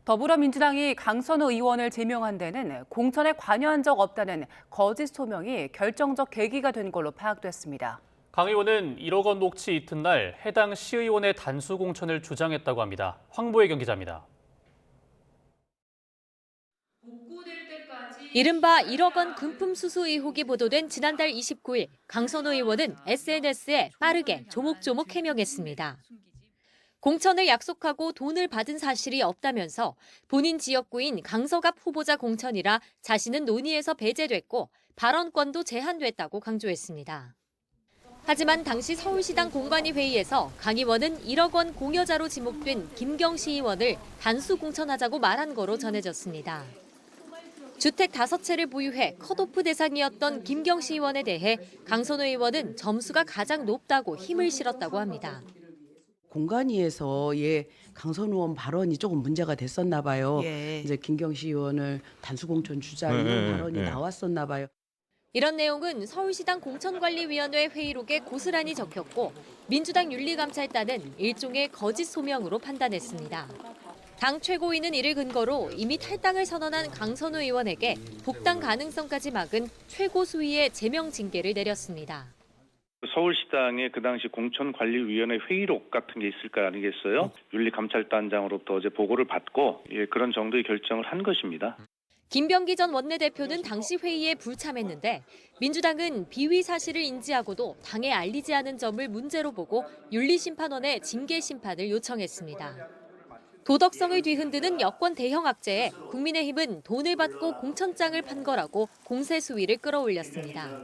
더불어민주당이 강선우 의원을 제명한 데는 공천에 관여한 적 없다는 거짓 소명이 결정적 계기가 된 걸로 파악됐습니다. 강 의원은 1억 원 녹취 이튿날 해당 시의원의 단수 공천을 주장했다고 합니다. 황보혜경 기자입니다. 이른바 1억 원 금품 수수 의혹이 보도된 지난달 29일 강선우 의원은 SNS에 빠르게 조목조목 해명했습니다. 공천을 약속하고 돈을 받은 사실이 없다면서 본인 지역구인 강서갑 후보자 공천이라 자신은 논의에서 배제됐고 발언권도 제한됐다고 강조했습니다. 하지만 당시 서울시당 공관위 회의에서 강 의원은 1억 원 공여자로 지목된 김경시 의원을 단수 공천하자고 말한 거로 전해졌습니다. 주택 5채를 보유해 컷오프 대상이었던 김경시 의원에 대해 강선우 의원은 점수가 가장 높다고 힘을 실었다고 합니다. 공관위에서 강선우 의원 발언이 조금 문제가 됐었나 봐요. 이제 김경시 의원을 단수공천 주자 이런 발언이 나왔었나 봐요. 이런 내용은 서울시당 공천관리위원회 회의록에 고스란히 적혔고 민주당 윤리감찰단은 일종의 거짓 소명으로 판단했습니다. 당 최고위는 이를 근거로 이미 탈당을 선언한 강선우 의원에게 복당 가능성까지 막은 최고 수위의 제명 징계를 내렸습니다. 서울시당의 그 당시 공천관리위원회 회의록 같은 게 있을 거 아니겠어요? 윤리감찰단장으로부터 어제 보고를 받고 그런 정도의 결정을 한 것입니다. 김병기 전 원내대표는 당시 회의에 불참했는데 민주당은 비위 사실을 인지하고도 당에 알리지 않은 점을 문제로 보고 윤리심판원에 징계 심판을 요청했습니다. 도덕성을 뒤흔드는 여권 대형 악재에 국민의힘은 돈을 받고 공천장을 판 거라고 공세 수위를 끌어올렸습니다.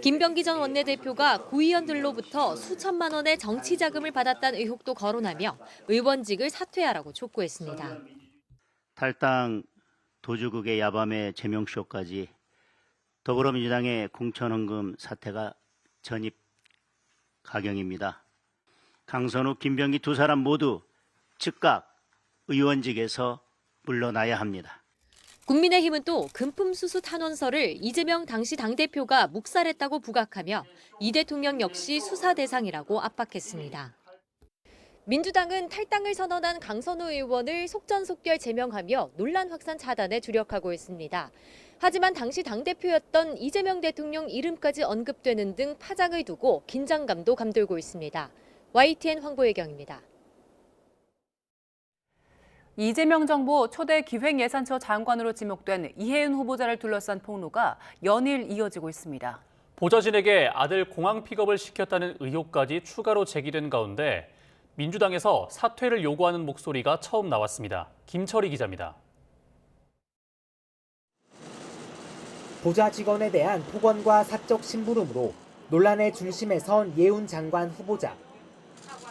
김병기 전 원내대표가 구의원들로부터 수천만 원의 정치 자금을 받았다는 의혹도 거론하며 의원직을 사퇴하라고 촉구했습니다. 탈당 도주국의 야밤의 제명쇼까지 더불어민주당의 공천헌금 사태가 전입 가경입니다. 강선우, 김병기 두 사람 모두 즉각 의원직에서 물러나야 합니다. 국민의힘은 또 금품 수수 탄원서를 이재명 당시 당대표가 묵살했다고 부각하며 이 대통령 역시 수사 대상이라고 압박했습니다. 민주당은 탈당을 선언한 강선우 의원을 속전속결 제명하며 논란 확산 차단에 주력하고 있습니다. 하지만 당시 당대표였던 이재명 대통령 이름까지 언급되는 등 파장을 두고 긴장감도 감돌고 있습니다. YTN 황보혜경입니다. 이재명 정부 초대 기획예산처 장관으로 지목된 이혜은 후보자를 둘러싼 폭로가 연일 이어지고 있습니다. 보좌진에게 아들 공항 픽업을 시켰다는 의혹까지 추가로 제기된 가운데 민주당에서 사퇴를 요구하는 목소리가 처음 나왔습니다. 김철희 기자입니다. 보좌 직원에 대한 폭언과 사적 심부름으로 논란의 중심에 선 예훈 장관 후보자.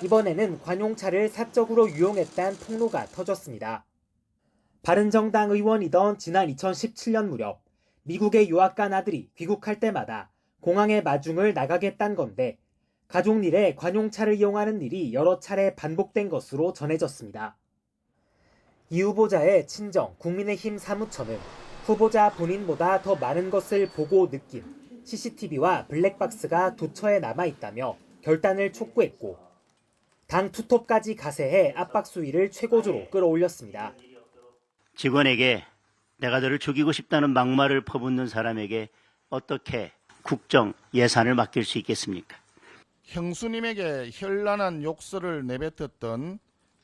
이번에는 관용차를 사적으로 유용했다는 폭로가 터졌습니다. 바른정당 의원이던 지난 2017년 무렵 미국에 유학 간 아들이 귀국할 때마다 공항에 마중을 나가겠다는 건데 가족 일에 관용차를 이용하는 일이 여러 차례 반복된 것으로 전해졌습니다. 이 후보자의 친정 국민의힘 사무처는 후보자 본인보다 더 많은 것을 보고 느낀 CCTV와 블랙박스가 도처에 남아있다며 결단을 촉구했고 당 투톱까지 가세해 압박 수위를 최고조로 끌어올렸습니다. 직원에게 내가 너를 죽이고 싶다는 막말을 퍼붓는 사람에게 어떻게 국정 예산을 맡길 수 있겠습니까? 형수님에게 현란한 욕설을 내뱉었던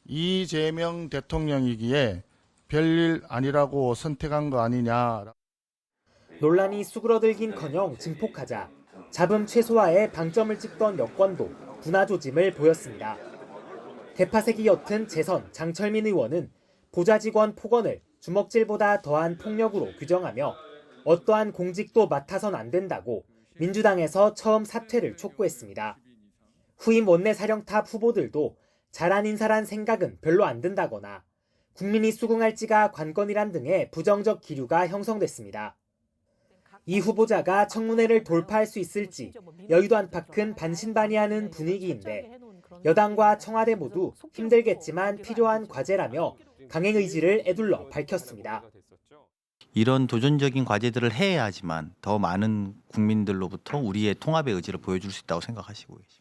이재명 대통령이기에 별일 아니라고 선택한 거 아니냐. 논란이 수그러들긴커녕 증폭하자 잡음 최소화에 방점을 찍던 여권도 분화 조짐을 보였습니다. 대파색이 옅은 재선 장철민 의원은 보좌 직원 폭언을 주먹질보다 더한 폭력으로 규정하며 어떠한 공직도 맡아선 안 된다고 민주당에서 처음 사퇴를 촉구했습니다. 후임 원내사령탑 후보들도 잘한 인사란 생각은 별로 안 든다거나 국민이 수긍할지가 관건이란 등의 부정적 기류가 형성됐습니다. 이 후보자가 청문회를 돌파할 수 있을지 여의도 안팎은 반신반의하는 분위기인데 여당과 청와대 모두 힘들겠지만 필요한 과제라며 강행 의지를 에둘러 밝혔습니다. 이런 도전적인 과제들을 해야 하지만 더 많은 국민들로부터 우리의 통합의 의지를 보여줄 수 있다고 생각하시고 계십니다.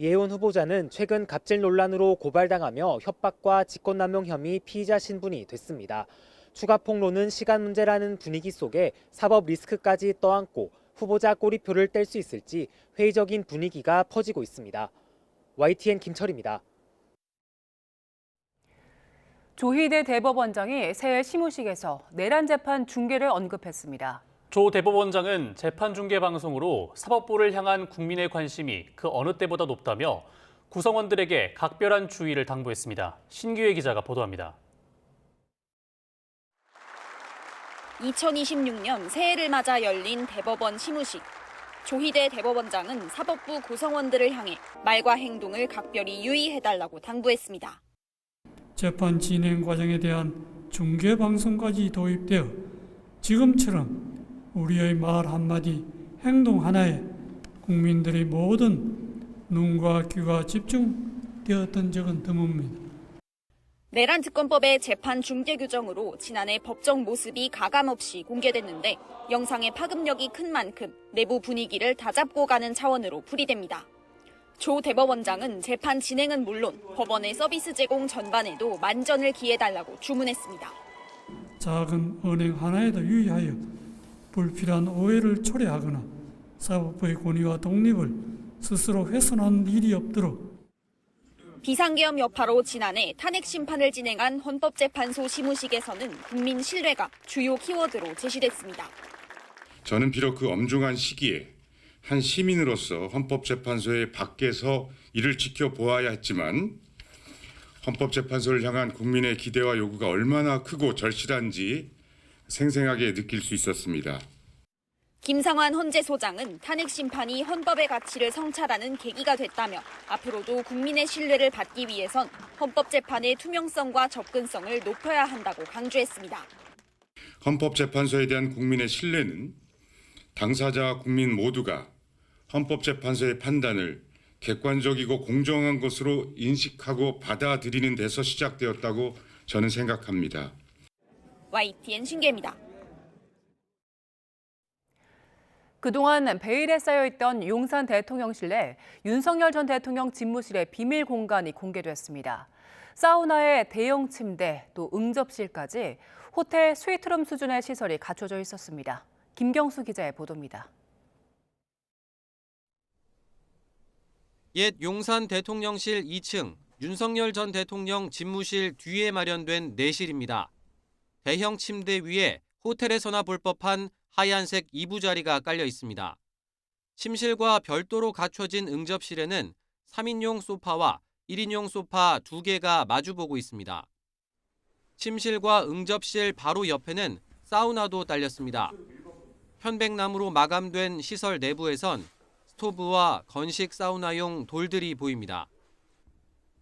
이혜원 후보자는 최근 갑질 논란으로 고발당하며 협박과 직권남용 혐의 피의자 신분이 됐습니다. 추가 폭로는 시간 문제라는 분위기 속에 사법 리스크까지 떠안고 후보자 꼬리표를 뗄 수 있을지 회의적인 분위기가 퍼지고 있습니다. YTN 김철입니다. 조희대 대법원장이 새해 시무식에서 내란 재판 중계를 언급했습니다. 조 대법원장은 재판 중계 방송으로 사법부를 향한 국민의 관심이 그 어느 때보다 높다며 구성원들에게 각별한 주의를 당부했습니다. 신규혜 기자가 보도합니다. 2026년 새해를 맞아 열린 대법원 시무식. 조희대 대법원장은 사법부 구성원들을 향해 말과 행동을 각별히 유의해달라고 당부했습니다. 재판 진행 과정에 대한 중계 방송까지 도입되어 지금처럼 우리의 말 한마디, 행동 하나에 국민들의 모든 눈과 귀가 집중되었던 적은 드뭅니다. 내란 특검법의 재판 중계 규정으로 지난해 법정 모습이 가감없이 공개됐는데 영상의 파급력이 큰 만큼 내부 분위기를 다잡고 가는 차원으로 풀이됩니다. 조 대법원장은 재판 진행은 물론 법원의 서비스 제공 전반에도 만전을 기해달라고 주문했습니다. 작은 은행 하나에도 유의하여 불필요한 오해를 초래하거나 사법부의 권위와 독립을 스스로 훼손하는 일이 없도록 비상계엄 여파로 지난해 탄핵 심판을 진행한 헌법재판소 시무식에서는 국민 신뢰가 주요 키워드로 제시됐습니다. 저는 비록 그 엄중한 시기에 한 시민으로서 헌법재판소의 밖에서 이를 지켜보아야 했지만 헌법재판소를 향한 국민의 기대와 요구가 얼마나 크고 절실한지 생생하게 느낄 수 있었습니다. 김상환 헌재소장은 탄핵 심판이 헌법의 가치를 성찰하는 계기가 됐다며 앞으로도 국민의 신뢰를 받기 위해선 헌법재판의 투명성과 접근성을 높여야 한다고 강조했습니다. 헌법재판소에 대한 국민의 신뢰는 당사자와 국민 모두가 헌법재판소의 판단을 객관적이고 공정한 것으로 인식하고 받아들이는 데서 시작되었다고 저는 생각합니다. YTN 신계입니다. 그동안 베일에 쌓여있던 용산 대통령실 내 윤석열 전 대통령 집무실의 비밀 공간이 공개됐습니다. 사우나에 대형 침대, 또 응접실까지 호텔 스위트룸 수준의 시설이 갖춰져 있었습니다. 김경수 기자의 보도입니다. 옛 용산 대통령실 2층 윤석열 전 대통령 집무실 뒤에 마련된 내실입니다. 대형 침대 위에 호텔에서나 볼 법한 하얀색 이부자리가 깔려 있습니다. 침실과 별도로 갖춰진 응접실에는 3인용 소파와 1인용 소파 2개가 마주보고 있습니다. 침실과 응접실 바로 옆에는 사우나도 딸렸습니다. 편백나무로 마감된 시설 내부에선 스토브와 건식 사우나용 돌들이 보입니다.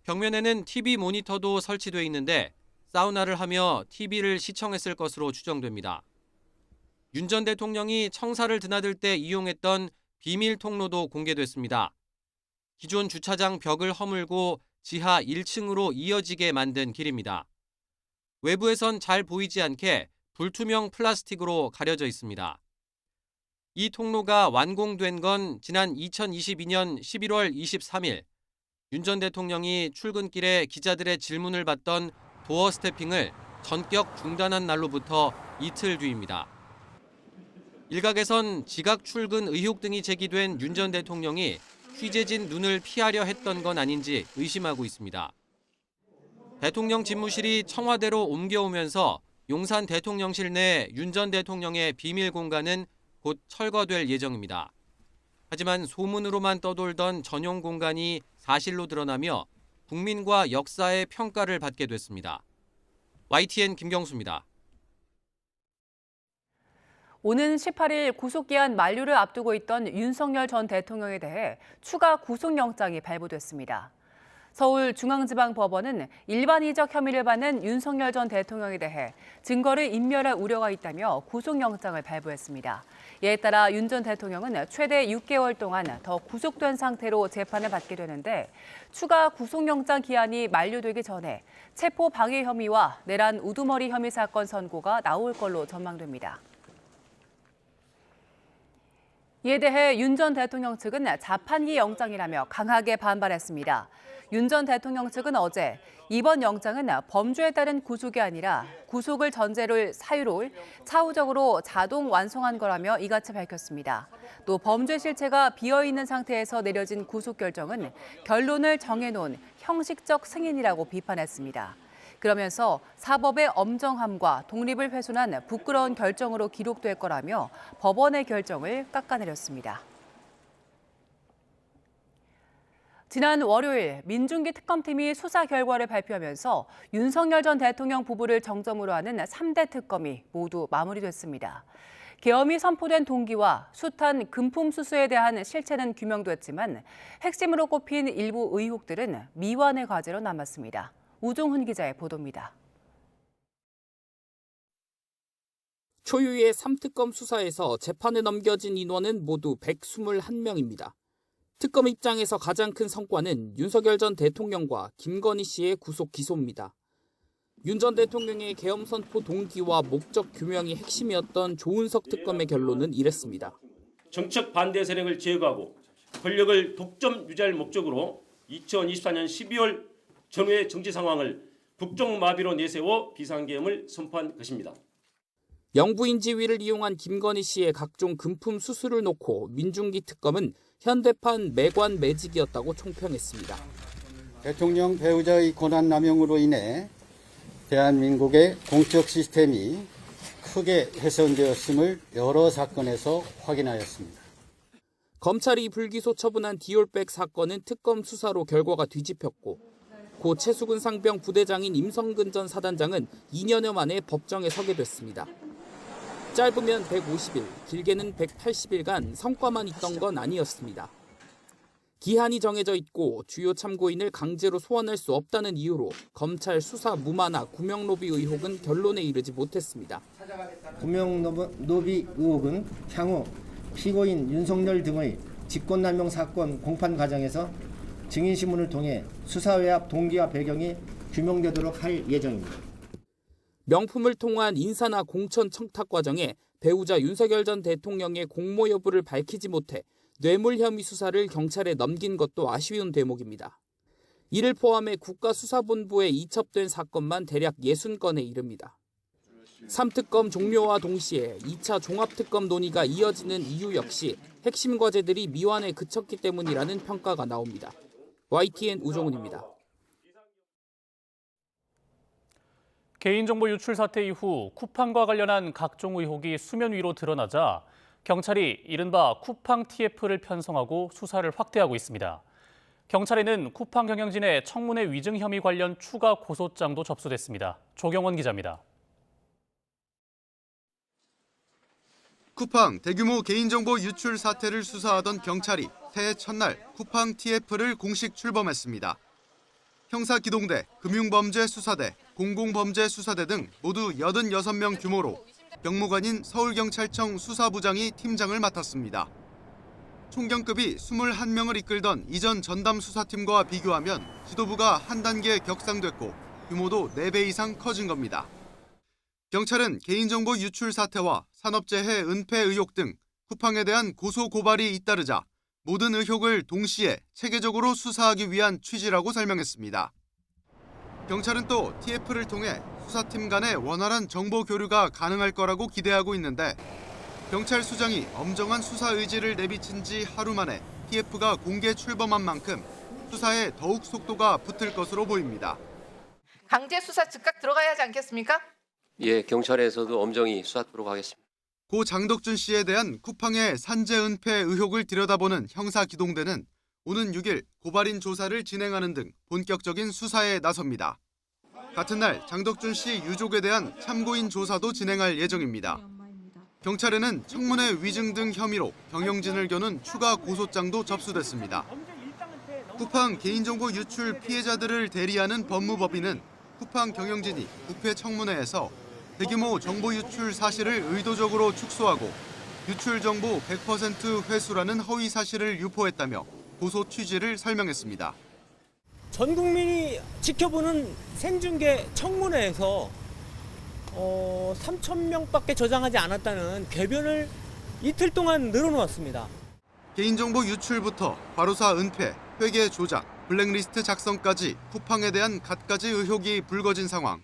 벽면에는 TV 모니터도 설치돼 있는데 사우나를 하며 TV를 시청했을 것으로 추정됩니다. 윤 전 대통령이 청사를 드나들 때 이용했던 비밀 통로도 공개됐습니다. 기존 주차장 벽을 허물고 지하 1층으로 이어지게 만든 길입니다. 외부에선 잘 보이지 않게 불투명 플라스틱으로 가려져 있습니다. 이 통로가 완공된 건 지난 2022년 11월 23일 윤 전 대통령이 출근길에 기자들의 질문을 받던 도어 스태핑을 전격 중단한 날로부터 이틀 뒤입니다. 일각에선 지각 출근 의혹 등이 제기된 윤 전 대통령이 취재진 눈을 피하려 했던 건 아닌지 의심하고 있습니다. 대통령 집무실이 청와대로 옮겨오면서 용산 대통령실 내 윤 전 대통령의 비밀 공간은 곧 철거될 예정입니다. 하지만 소문으로만 떠돌던 전용 공간이 사실로 드러나며 국민과 역사의 평가를 받게 됐습니다. YTN 김경수입니다. 오는 18일 구속기한 만료를 앞두고 있던 윤석열 전 대통령에 대해 추가 구속영장이 발부됐습니다. 서울중앙지방법원은 일반이적 혐의를 받는 윤석열 전 대통령에 대해 증거를 인멸할 우려가 있다며 구속영장을 발부했습니다. 이에 따라 윤 전 대통령은 최대 6개월 동안 더 구속된 상태로 재판을 받게 되는데 추가 구속영장 기한이 만료되기 전에 체포방해 혐의와 내란 우두머리 혐의 사건 선고가 나올 걸로 전망됩니다. 이에 대해 윤 전 대통령 측은 자판기 영장이라며 강하게 반발했습니다. 윤 전 대통령 측은 어제 이번 영장은 범죄에 따른 구속이 아니라 구속을 전제로 사유를 차후적으로 자동 완성한 거라며 이같이 밝혔습니다. 또 범죄 실체가 비어있는 상태에서 내려진 구속 결정은 결론을 정해놓은 형식적 승인이라고 비판했습니다. 그러면서 사법의 엄정함과 독립을 훼손한 부끄러운 결정으로 기록될 거라며 법원의 결정을 깎아내렸습니다. 지난 월요일 민중기 특검팀이 수사 결과를 발표하면서 윤석열 전 대통령 부부를 정점으로 하는 3대 특검이 모두 마무리됐습니다. 계엄이 선포된 동기와 숱한 금품 수수에 대한 실체는 규명됐지만 핵심으로 꼽힌 일부 의혹들은 미완의 과제로 남았습니다. 우종훈 기자의 보도입니다. 초유의 3특검 수사에서 재판에 넘겨진 인원은 모두 121명입니다. 특검 입장에서 가장 큰 성과는 윤석열 전 대통령과 김건희 씨의 구속 기소입니다. 윤 전 대통령의 계엄 선포 동기와 목적 규명이 핵심이었던 조은석 특검의 결론은 이랬습니다. 정책 반대 세력을 제거하고 권력을 독점 유지할 목적으로 2024년 12월 전후의 정치 상황을 국정마비로 내세워 비상계엄을 선포한 것입니다. 영부인 지위를 이용한 김건희 씨의 각종 금품 수수를 놓고 민중기 특검은 현대판 매관 매직이었다고 총평했습니다. 대통령 배우자의 권한남용으로 인해 대한민국의 공적 시스템이 크게 훼손되었음을 여러 사건에서 확인하였습니다. 검찰이 불기소 처분한 디올백 사건은 특검 수사로 결과가 뒤집혔고 고 최수근 상병 부대장인 임성근 전 사단장은 2년여 만에 법정에 서게 됐습니다. 짧으면 150일, 길게는 180일간 성과만 있던 건 아니었습니다. 기한이 정해져 있고 주요 참고인을 강제로 소환할 수 없다는 이유로 검찰 수사 무마나 구명로비 의혹은 결론에 이르지 못했습니다. 구명로비 의혹은 향후 피고인 윤석열 등의 직권남용 사건 공판 과정에서 증인신문을 통해 수사 외압 동기와 배경이 규명되도록 할 예정입니다. 명품을 통한 인사나 공천 청탁 과정에 배우자 윤석열 전 대통령의 공모 여부를 밝히지 못해 뇌물 혐의 수사를 경찰에 넘긴 것도 아쉬운 대목입니다. 이를 포함해 국가수사본부에 이첩된 사건만 대략 60건에 이릅니다. 3특검 종료와 동시에 2차 종합특검 논의가 이어지는 이유 역시 핵심 과제들이 미완에 그쳤기 때문이라는 평가가 나옵니다. YTN 우종훈입니다. 개인정보 유출 사태 이후 쿠팡과 관련한 각종 의혹이 수면 위로 드러나자 경찰이 이른바 쿠팡 TF를 편성하고 수사를 확대하고 있습니다. 경찰에는 쿠팡 경영진의 청문회 위증 혐의 관련 추가 고소장도 접수됐습니다. 조경원 기자입니다. 쿠팡 대규모 개인정보 유출 사태를 수사하던 경찰이 새해 첫날 쿠팡 TF를 공식 출범했습니다. 형사기동대, 금융범죄수사대, 공공범죄수사대 등 모두 86명 규모로 경무관인 서울경찰청 수사부장이 팀장을 맡았습니다. 총경급이 21명을 이끌던 이전 전담수사팀과 비교하면 지도부가 한 단계 격상됐고 규모도 4배 이상 커진 겁니다. 경찰은 개인정보 유출 사태와 산업재해 은폐 의혹 등 쿠팡에 대한 고소 고발이 잇따르자 모든 의혹을 동시에 체계적으로 수사하기 위한 취지라고 설명했습니다. 경찰은 또 TF를 통해 수사팀 간의 원활한 정보 교류가 가능할 거라고 기대하고 있는데 경찰 수장이 엄정한 수사 의지를 내비친 지 하루 만에 TF가 공개 출범한 만큼 수사에 더욱 속도가 붙을 것으로 보입니다. 강제 수사 즉각 들어가야 하지 않겠습니까? 예, 경찰에서도 엄정히 수사하도록 하겠습니다. 고 장덕준 씨에 대한 쿠팡의 산재 은폐 의혹을 들여다보는 형사기동대는 오는 6일 고발인 조사를 진행하는 등 본격적인 수사에 나섭니다. 같은 날 장덕준 씨 유족에 대한 참고인 조사도 진행할 예정입니다. 경찰에는 청문회 위증 등 혐의로 경영진을 겨눈 추가 고소장도 접수됐습니다. 쿠팡 개인정보 유출 피해자들을 대리하는 법무법인은 쿠팡 경영진이 국회 청문회에서 대규모 정보 유출 사실을 의도적으로 축소하고 유출 정보 100% 회수라는 허위 사실을 유포했다며 고소 취지를 설명했습니다. 전 국민이 지켜보는 생중계 청문회에서 3,000명밖에 저장하지 않았다는 궤변을 이틀 동안 늘어놓았습니다. 개인정보 유출부터 과로사 은폐, 회계 조작, 블랙리스트 작성까지 쿠팡에 대한 갖가지 의혹이 불거진 상황.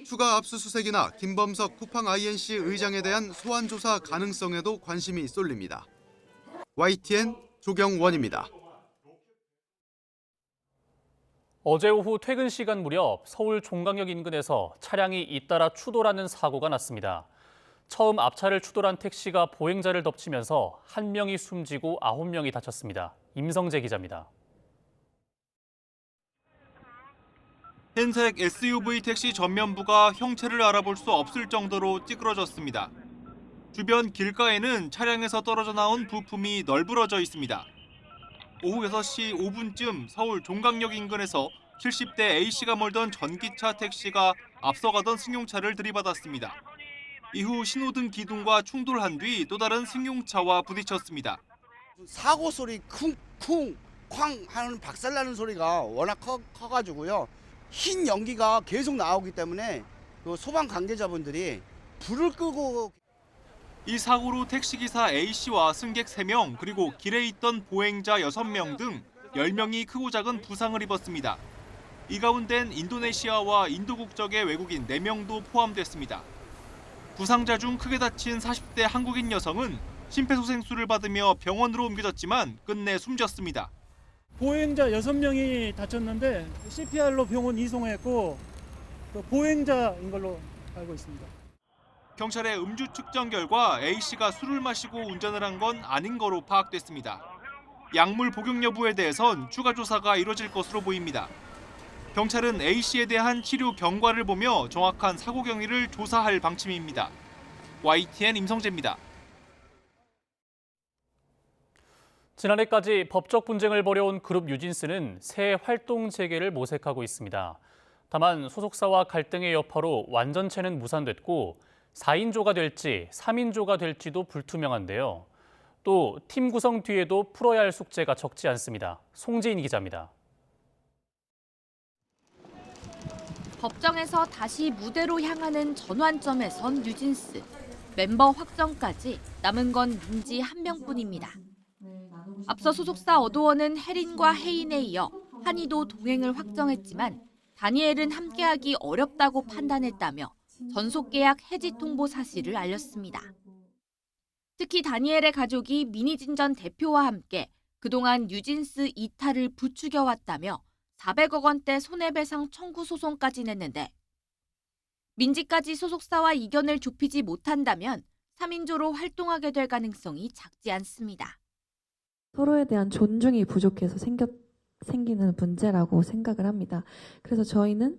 추가 압수수색이나 김범석 쿠팡 INC 의장에 대한 소환 조사 가능성에도 관심이 쏠립니다. YTN 조경원입니다. 어제 오후 퇴근 시간 무렵 서울 종강역 인근에서 차량이 잇따라 추돌하는 사고가 났습니다. 처음 앞차를 추돌한 택시가 보행자를 덮치면서 1명이 숨지고 9명이 다쳤습니다. 임성재 기자입니다. 흰색 SUV 택시 전면부가 형체를 알아볼 수 없을 정도로 찌그러졌습니다. 주변 길가에는 차량에서 떨어져 나온 부품이 널브러져 있습니다. 오후 6시 5분쯤 서울 종강역 인근에서 70대 A씨가 몰던 전기차 택시가 앞서가던 승용차를 들이받았습니다. 이후 신호등 기둥과 충돌한 뒤 또 다른 승용차와 부딪혔습니다. 사고 소리 쿵쿵 쾅 하는 박살나는 소리가 워낙 커가지고요. 흰 연기가 계속 나오기 때문에 그 소방 관계자분들이 불을 끄고. 이 사고로 택시기사 A씨와 승객 3명 그리고 길에 있던 보행자 6명 등 10명이 크고 작은 부상을 입었습니다. 이 가운데는 인도네시아와 인도 국적의 외국인 4명도 포함됐습니다. 부상자 중 크게 다친 40대 한국인 여성은 심폐소생술을 받으며 병원으로 옮겨졌지만 끝내 숨졌습니다. 보행자 6명이 다쳤는데 CPR로 병원 이송했고 보행자인 걸로 알고 있습니다. 경찰의 음주 측정 결과 A씨가 술을 마시고 운전을 한 건 아닌 거로 파악됐습니다. 약물 복용 여부에 대해선 추가 조사가 이뤄질 것으로 보입니다. 경찰은 A씨에 대한 치료 경과를 보며 정확한 사고 경위를 조사할 방침입니다. YTN 임성재입니다. 지난해까지 법적 분쟁을 벌여온 그룹 뉴진스는 새 활동 재개를 모색하고 있습니다. 다만 소속사와 갈등의 여파로 완전체는 무산됐고 4인조가 될지 3인조가 될지도 불투명한데요. 또 팀 구성 뒤에도 풀어야 할 숙제가 적지 않습니다. 송지인 기자입니다. 법정에서 다시 무대로 향하는 전환점에 선 뉴진스. 멤버 확정까지 남은 건 민지 1명뿐입니다. 앞서 소속사 어도어는 혜린과 혜인에 이어 한이도 동행을 확정했지만 다니엘은 함께하기 어렵다고 판단했다며 전속 계약 해지 통보 사실을 알렸습니다. 특히 다니엘의 가족이 미니진전 대표와 함께 그동안 뉴진스 이탈을 부추겨왔다며 400억 원대 손해배상 청구 소송까지 냈는데 민지까지 소속사와 이견을 좁히지 못한다면 3인조로 활동하게 될 가능성이 작지 않습니다. 서로에 대한 존중이 부족해서 생기는 문제라고 생각을 합니다. 그래서 저희는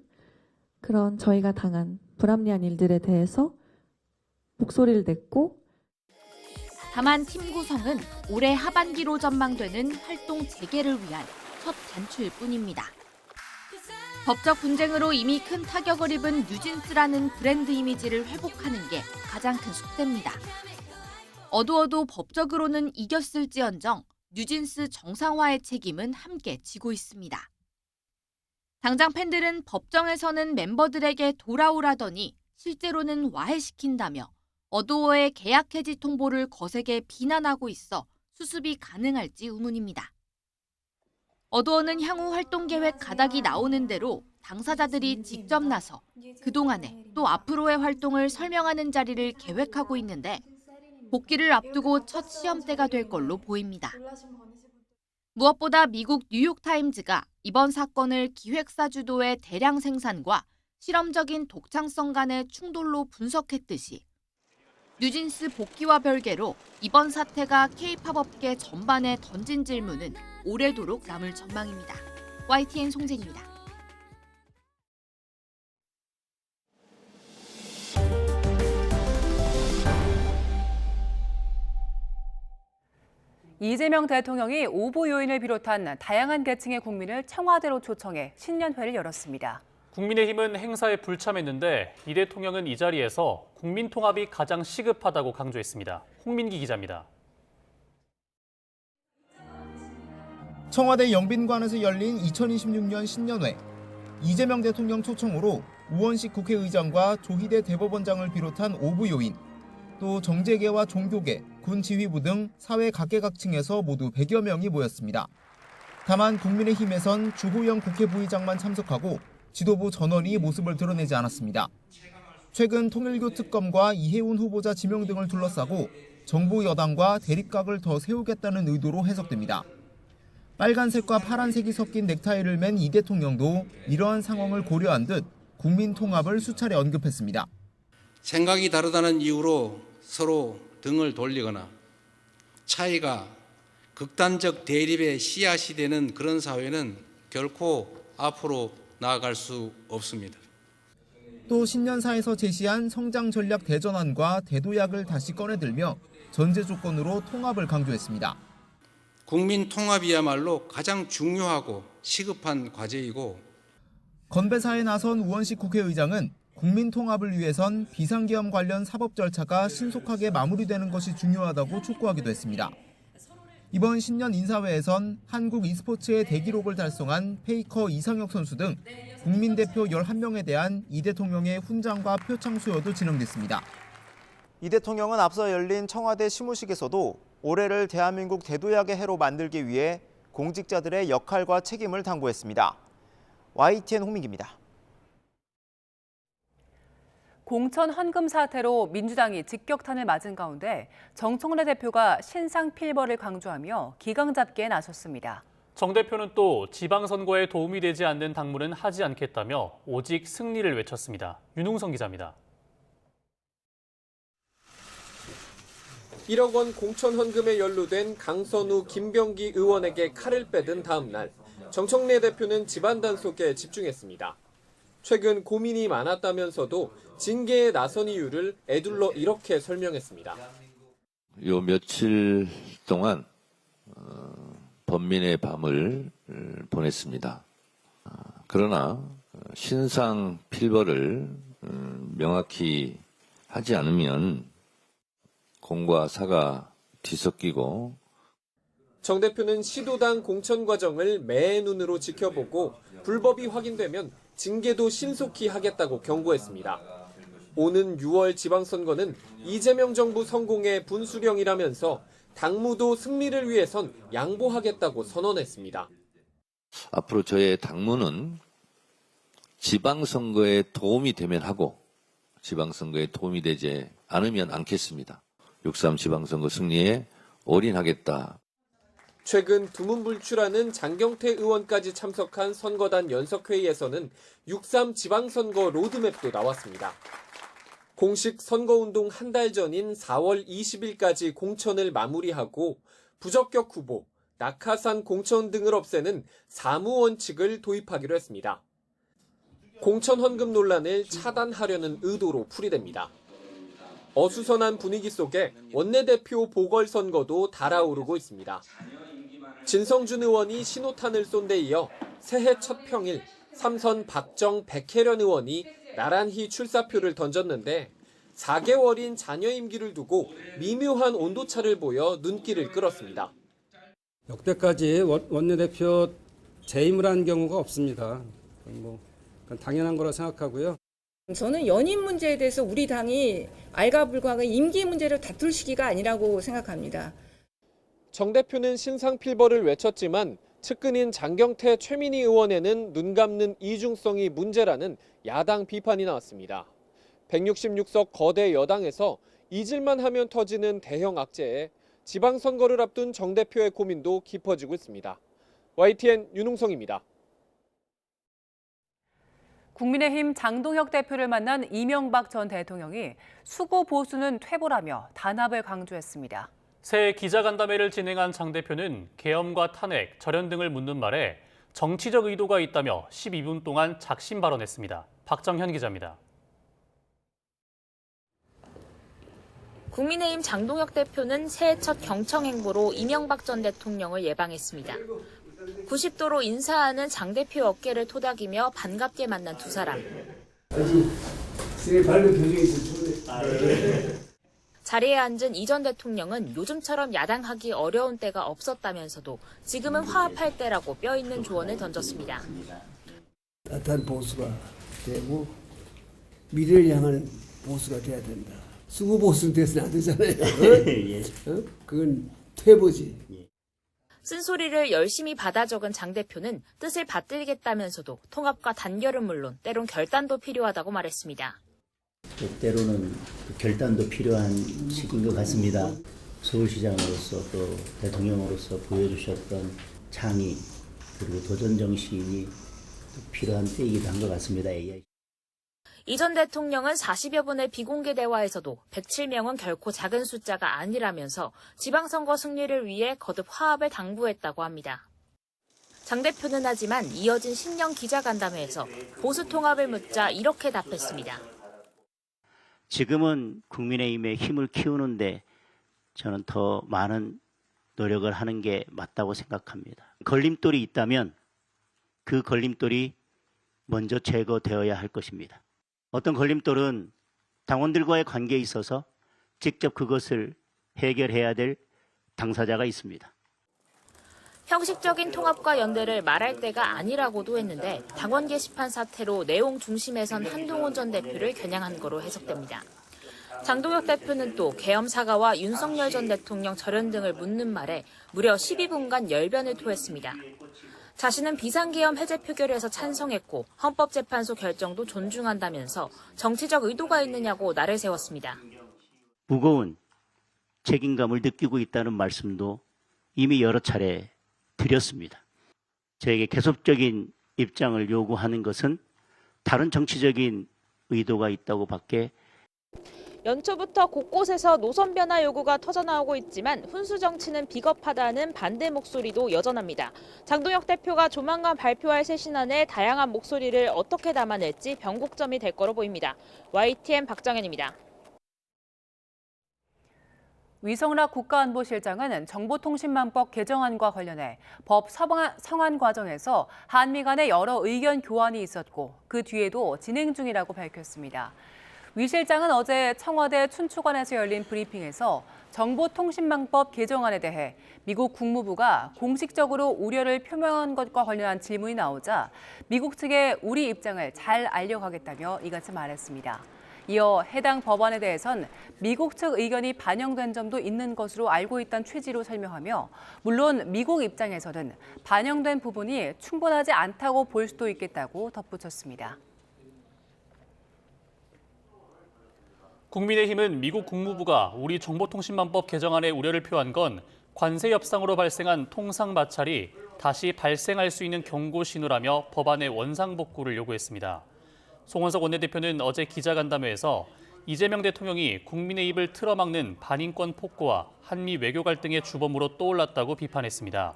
그런 저희가 당한 불합리한 일들에 대해서 목소리를 냈고 다만 팀 구성은 올해 하반기로 전망되는 활동 재개를 위한 첫 단추일 뿐입니다. 법적 분쟁으로 이미 큰 타격을 입은 뉴진스라는 브랜드 이미지를 회복하는 게 가장 큰 숙제입니다. 어두어도 법적으로는 이겼을지언정 뉴진스 정상화의 책임은 함께 지고 있습니다. 당장 팬들은 법정에서는 멤버들에게 돌아오라더니 실제로는 와해시킨다며 어도어의 계약 해지 통보를 거세게 비난하고 있어 수습이 가능할지 의문입니다. 어도어는 향후 활동 계획 가닥이 나오는 대로 당사자들이 직접 나서 그동안의 또 앞으로의 활동을 설명하는 자리를 계획하고 있는데 복귀를 앞두고 첫 시험대가 될 걸로 보입니다. 무엇보다 미국 뉴욕타임즈가 이번 사건을 기획사 주도의 대량 생산과 실험적인 독창성 간의 충돌로 분석했듯이 뉴진스 복귀와 별개로 이번 사태가 K-팝 업계 전반에 던진 질문은 오래도록 남을 전망입니다. YTN 송재입니다. 이재명 대통령이 오보 요인을 비롯한 다양한 계층의 국민을 청와대로 초청해 신년회를 열었습니다. 국민의힘은 행사에 불참했는데 이 대통령은 이 자리에서 국민 통합이 가장 시급하다고 강조했습니다. 홍민기 기자입니다. 청와대 영빈관에서 열린 2026년 신년회. 이재명 대통령 초청으로 우원식 국회의장과 조희대 대법원장을 비롯한 오부 요인, 또 정재계와 종교계, 군 지휘부 등 사회 각계각층에서 모두 100여 명이 모였습니다. 다만 국민의힘에선 주호영 국회 부의장만 참석하고 지도부 전원이 모습을 드러내지 않았습니다. 최근 통일교 특검과 이해운 후보자 지명 등을 둘러싸고 정부 여당과 대립각을 더 세우겠다는 의도로 해석됩니다. 빨간색과 파란색이 섞인 넥타이를 맨 이 대통령도 이러한 상황을 고려한 듯 국민 통합을 수차례 언급했습니다. 생각이 다르다는 이유로 서로 등을 돌리거나 차이가 극단적 대립의 씨앗이 되는 그런 사회는 결코 앞으로 나아갈 수 없습니다. 또 신년사에서 제시한 성장 전략 대전환과 대도약을 다시 꺼내들며 전제 조건으로 통합을 강조했습니다. 국민 통합이야말로 가장 중요하고 시급한 과제이고 건배사에 나선 우원식 국회의장은 국민 통합을 위해선 비상계엄 관련 사법 절차가 신속하게 마무리되는 것이 중요하다고 촉구하기도 했습니다. 이번 신년 인사회에선 한국 e스포츠의 대기록을 달성한 페이커 이상혁 선수 등 국민대표 11명에 대한 이 대통령의 훈장과 표창 수여도 진행됐습니다. 이 대통령은 앞서 열린 청와대 시무식에서도 올해를 대한민국 대도약의 해로 만들기 위해 공직자들의 역할과 책임을 당부했습니다. YTN 홍민기입니다. 공천 헌금 사태로 민주당이 직격탄을 맞은 가운데 정청래 대표가 신상 필벌을 강조하며 기강 잡기에 나섰습니다. 정 대표는 또 지방선거에 도움이 되지 않는 당무는 하지 않겠다며 오직 승리를 외쳤습니다. 윤웅성 기자입니다. 1억 원 공천 헌금에 연루된 강선우, 김병기 의원에게 칼을 빼든 다음 날 정청래 대표는 집안 단속에 집중했습니다. 최근 고민이 많았다면서도 징계에 나선 이유를 애둘러 이렇게 설명했습니다. 요 며칠 동안 번민의 밤을 보냈습니다. 그러나 신상 필벌을 명확히 하지 않으면 공과 사가 뒤섞이고 정 대표는 시도당 공천 과정을 매의 눈으로 지켜보고 불법이 확인되면 징계도 신속히 하겠다고 경고했습니다. 오는 6월 지방선거는 이재명 정부 성공의 분수령이라면서 당무도 승리를 위해선 양보하겠다고 선언했습니다. 앞으로 저의 당무는 지방선거에 도움이 되면 하고 지방선거에 도움이 되지 않으면 않겠습니다. 6.3 지방선거 승리에 올인하겠다. 최근 두문불출하는 장경태 의원까지 참석한 선거단 연석회의에서는 6.3 지방선거 로드맵도 나왔습니다. 공식 선거운동 한 달 전인 4월 20일까지 공천을 마무리하고 부적격 후보, 낙하산 공천 등을 없애는 사무원칙을 도입하기로 했습니다. 공천 헌금 논란을 차단하려는 의도로 풀이됩니다. 어수선한 분위기 속에 원내대표 보궐선거도 달아오르고 있습니다. 진성준 의원이 신호탄을 쏜 데 이어 새해 첫 평일 삼선 박정 백혜련 의원이 나란히 출사표를 던졌는데 4개월인 자녀 임기를 두고 미묘한 온도차를 보여 눈길을 끌었습니다. 역대까지 원내대표 재임을 한 경우가 없습니다. 그건 당연한 거라 생각하고요. 저는 연임 문제에 대해서 우리 당이 알가불가가 임기 문제를 다툴 시기가 아니라고 생각합니다. 정 대표는 신상 필벌을 외쳤지만 측근인 장경태, 최민희 의원에는 눈 감는 이중성이 문제라는 야당 비판이 나왔습니다. 166석 거대 여당에서 잊을만 하면 터지는 대형 악재에 지방선거를 앞둔 정 대표의 고민도 깊어지고 있습니다. YTN 윤웅성입니다. 국민의힘 장동혁 대표를 만난 이명박 전 대통령이 수고 보수는 퇴보라며 단합을 강조했습니다. 새 기자간담회를 진행한 장 대표는 계엄과 탄핵, 절연 등을 묻는 말에 정치적 의도가 있다며 12분 동안 작심 발언했습니다. 박정현 기자입니다. 국민의힘 장동혁 대표는 새해 첫 경청 행보로 이명박 전 대통령을 예방했습니다. 90도로 인사하는 장 대표 어깨를 토닥이며 반갑게 만난 두 사람. 자리에 앉은 이 전 대통령은 요즘처럼 야당하기 어려운 때가 없었다면서도 지금은 화합할 때라고 뼈있는 조언을 던졌습니다. 따뜻한 보수가 되고 미래를 향하는 보수가 돼야 된다. 수구보수 돼서는 안 되잖아요. 그건 퇴보지. 쓴소리를 열심히 받아 적은 장 대표는 뜻을 받들겠다면서도 통합과 단결은 물론 때론 결단도 필요하다고 말했습니다. 때로는 결단도 필요한 시기인 것 같습니다. 서울시장으로서 또 대통령으로서 보여주셨던 창의 그리고 도전 정신이 필요한 때이기도 한 것 같습니다. 이 전 대통령은 40여 분의 비공개 대화에서도 107명은 결코 작은 숫자가 아니라면서 지방선거 승리를 위해 거듭 화합을 당부했다고 합니다. 장 대표는 하지만 이어진 신년 기자간담회에서 보수 통합을 묻자 이렇게 답했습니다. 지금은 국민의힘의 힘을 키우는데 저는 더 많은 노력을 하는 게 맞다고 생각합니다. 걸림돌이 있다면 그 걸림돌이 먼저 제거되어야 할 것입니다. 어떤 걸림돌은 당원들과의 관계에 있어서 직접 그것을 해결해야 될 당사자가 있습니다. 형식적인 통합과 연대를 말할 때가 아니라고도 했는데 당원 게시판 사태로 내용 중심에선 한동훈 전 대표를 겨냥한 거로 해석됩니다. 장동혁 대표는 또 계엄 사과와 윤석열 전 대통령 절연 등을 묻는 말에 무려 12분간 열변을 토했습니다. 자신은 비상계엄 해제 표결에서 찬성했고 헌법재판소 결정도 존중한다면서 정치적 의도가 있느냐고 날을 세웠습니다. 무거운 책임감을 느끼고 있다는 말씀도 이미 여러 차례 드렸습니다. 저에게 계속적인 입장을 요구하는 것은 다른 정치적인 의도가 있다고 밖에 연초부터 곳곳에서 노선 변화 요구가 터져나오고 있지만 훈수 정치는 비겁하다는 반대 목소리도 여전합니다. 장동혁 대표가 조만간 발표할 새 신안에 다양한 목소리를 어떻게 담아낼지 변곡점이 될 거로 보입니다. YTN 박정현입니다. 위성락 국가안보실장은 정보통신망법 개정안과 관련해 법 성안 과정에서 한미 간의 여러 의견 교환이 있었고 그 뒤에도 진행 중이라고 밝혔습니다. 위 실장은 어제 청와대 춘추관에서 열린 브리핑에서 정보통신망법 개정안에 대해 미국 국무부가 공식적으로 우려를 표명한 것과 관련한 질문이 나오자 미국 측에 우리 입장을 잘 알려가겠다며 이같이 말했습니다. 이어 해당 법안에 대해선 미국 측 의견이 반영된 점도 있는 것으로 알고 있다는 취지로 설명하며 물론 미국 입장에서는 반영된 부분이 충분하지 않다고 볼 수도 있겠다고 덧붙였습니다. 국민의힘은 미국 국무부가 우리 정보통신망법 개정안에 우려를 표한 건 관세 협상으로 발생한 통상 마찰이 다시 발생할 수 있는 경고 신호라며 법안의 원상 복구를 요구했습니다. 송원석 원내대표는 어제 기자간담회에서 이재명 대통령이 국민의 입을 틀어막는 반인권 폭거와 한미 외교 갈등의 주범으로 떠올랐다고 비판했습니다.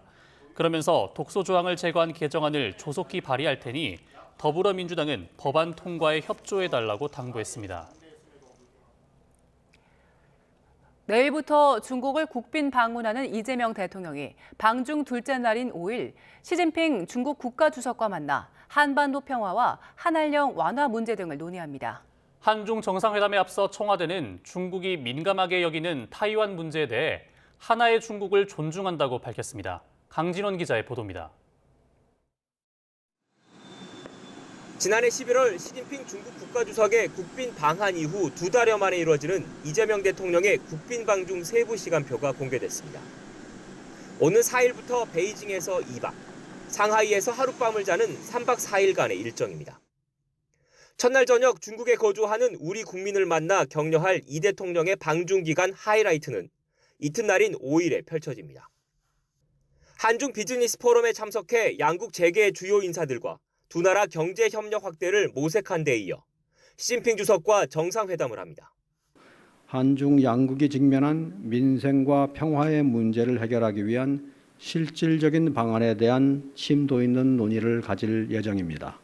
그러면서 독소 조항을 제거한 개정안을 조속히 발의할 테니 더불어민주당은 법안 통과에 협조해달라고 당부했습니다. 내일부터 중국을 국빈 방문하는 이재명 대통령이 방중 둘째 날인 5일 시진핑 중국 국가주석과 만나 한반도 평화와 한한령 완화 문제 등을 논의합니다. 한중 정상회담에 앞서 청와대는 중국이 민감하게 여기는 타이완 문제에 대해 하나의 중국을 존중한다고 밝혔습니다. 강진원 기자의 보도입니다. 지난해 11월 시진핑 중국 국가주석의 국빈 방한 이후 2달여 만에 이루어지는 이재명 대통령의 국빈 방중 세부 시간표가 공개됐습니다. 오는 4일부터 베이징에서 2박, 상하이에서 하룻밤을 자는 3박 4일간의 일정입니다. 첫날 저녁 중국에 거주하는 우리 국민을 만나 격려할 이 대통령의 방중 기간 하이라이트는 이튿날인 5일에 펼쳐집니다. 한중 비즈니스 포럼에 참석해 양국 재계 주요 인사들과 두 나라 경제 협력 확대를 모색한 데 이어 시진핑 주석과 정상회담을 합니다. 한중 양국이 직면한 민생과 평화의 문제를 해결하기 위한 실질적인 방안에 대한 심도 있는 논의를 가질 예정입니다.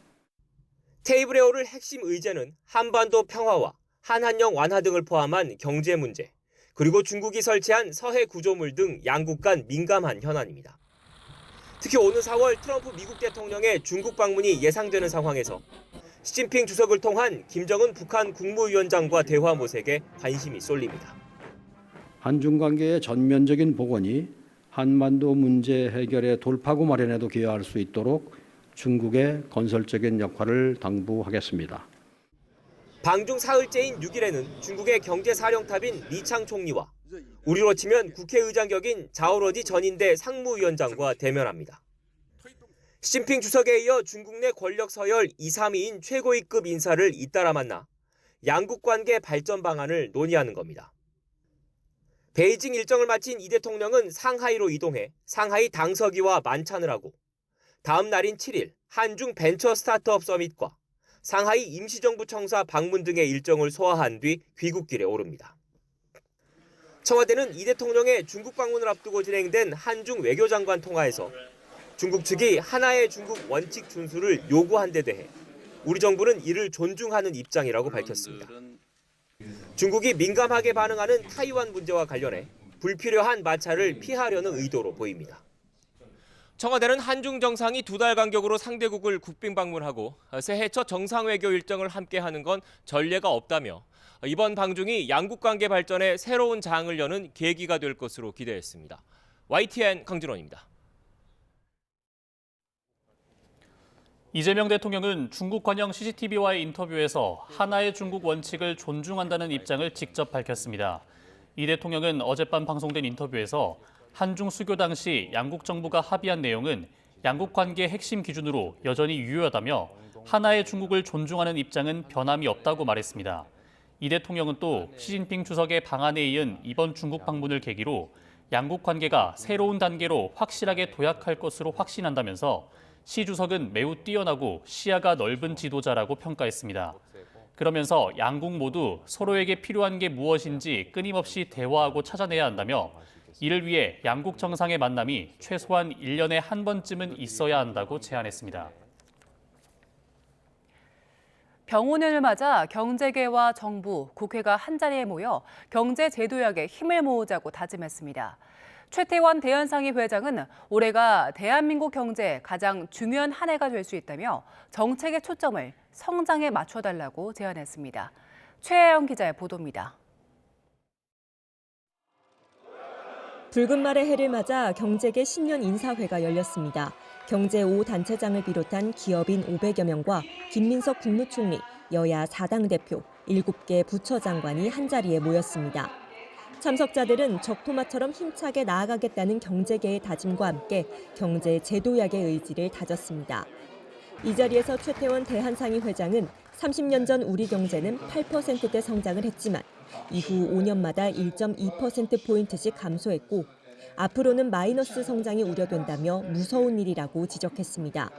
테이블에 오를 핵심 의제는 한반도 평화와 한한령 완화 등을 포함한 경제 문제, 그리고 중국이 설치한 서해 구조물 등 양국 간 민감한 현안입니다. 특히 오는 4월 트럼프 미국 대통령의 중국 방문이 예상되는 상황에서 시진핑 주석을 통한 김정은 북한 국무위원장과 대화 모색에 관심이 쏠립니다. 한중 관계의 전면적인 복원이 한반도 문제 해결의 돌파구 마련에도 기여할 수 있도록 중국의 건설적인 역할을 당부하겠습니다. 방중 사흘째인 6일에는 중국의 경제사령탑인 리창 총리와 우리로 치면 국회의장 격인 자오러지 전인대 상무위원장과 대면합니다. 시진핑 주석에 이어 중국 내 권력 서열 2, 3위인 최고위급 인사를 잇따라 만나 양국 관계 발전 방안을 논의하는 겁니다. 베이징 일정을 마친 이 대통령은 상하이로 이동해 상하이 당서기와 만찬을 하고 다음 날인 7일 한중 벤처 스타트업 서밋과 상하이 임시정부 청사 방문 등의 일정을 소화한 뒤 귀국길에 오릅니다. 청와대는 이 대통령의 중국 방문을 앞두고 진행된 한중 외교장관 통화에서 중국 측이 하나의 중국 원칙 준수를 요구한 데 대해 우리 정부는 이를 존중하는 입장이라고 밝혔습니다. 중국이 민감하게 반응하는 타이완 문제와 관련해 불필요한 마찰을 피하려는 의도로 보입니다. 청와대는 한중 정상이 2달 간격으로 상대국을 국빈 방문하고 새해 첫 정상외교 일정을 함께하는 건 전례가 없다며 이번 방중이 양국 관계 발전에 새로운 장을 여는 계기가 될 것으로 기대했습니다. YTN 강진원입니다. 이재명 대통령은 중국 관영 CCTV와의 인터뷰에서 하나의 중국 원칙을 존중한다는 입장을 직접 밝혔습니다. 이 대통령은 어젯밤 방송된 인터뷰에서 한중 수교 당시 양국 정부가 합의한 내용은 양국 관계의 핵심 기준으로 여전히 유효하다며 하나의 중국을 존중하는 입장은 변함이 없다고 말했습니다. 이 대통령은 또 시진핑 주석의 방안에 이은 이번 중국 방문을 계기로 양국 관계가 새로운 단계로 확실하게 도약할 것으로 확신한다면서 시 주석은 매우 뛰어나고 시야가 넓은 지도자라고 평가했습니다. 그러면서 양국 모두 서로에게 필요한 게 무엇인지 끊임없이 대화하고 찾아내야 한다며 이를 위해 양국 정상의 만남이 최소한 1년에 한 번쯤은 있어야 한다고 제안했습니다. 병원을 맞아 경제계와 정부, 국회가 한자리에 모여 경제 제도약에 힘을 모으자고 다짐했습니다. 최태원 대한상의 회장은 올해가 대한민국 경제에 가장 중요한 한 해가 될 수 있다며 정책의 초점을 성장에 맞춰달라고 제안했습니다. 최혜영 기자의 보도입니다. 붉은 말의 해를 맞아 경제계 신년 인사회가 열렸습니다. 경제 5단체장을 비롯한 기업인 500여 명과 김민석 국무총리, 여야 4당 대표, 7개 부처 장관이 한자리에 모였습니다. 참석자들은 적토마처럼 힘차게 나아가겠다는 경제계의 다짐과 함께 경제 제도약의 의지를 다졌습니다. 이 자리에서 최태원 대한상의 회장은 30년 전 우리 경제는 8%대 성장을 했지만 이후 5년마다 1.2%포인트씩 감소했고 앞으로는 마이너스 성장이 우려된다며 무서운 일이라고 지적했습니다.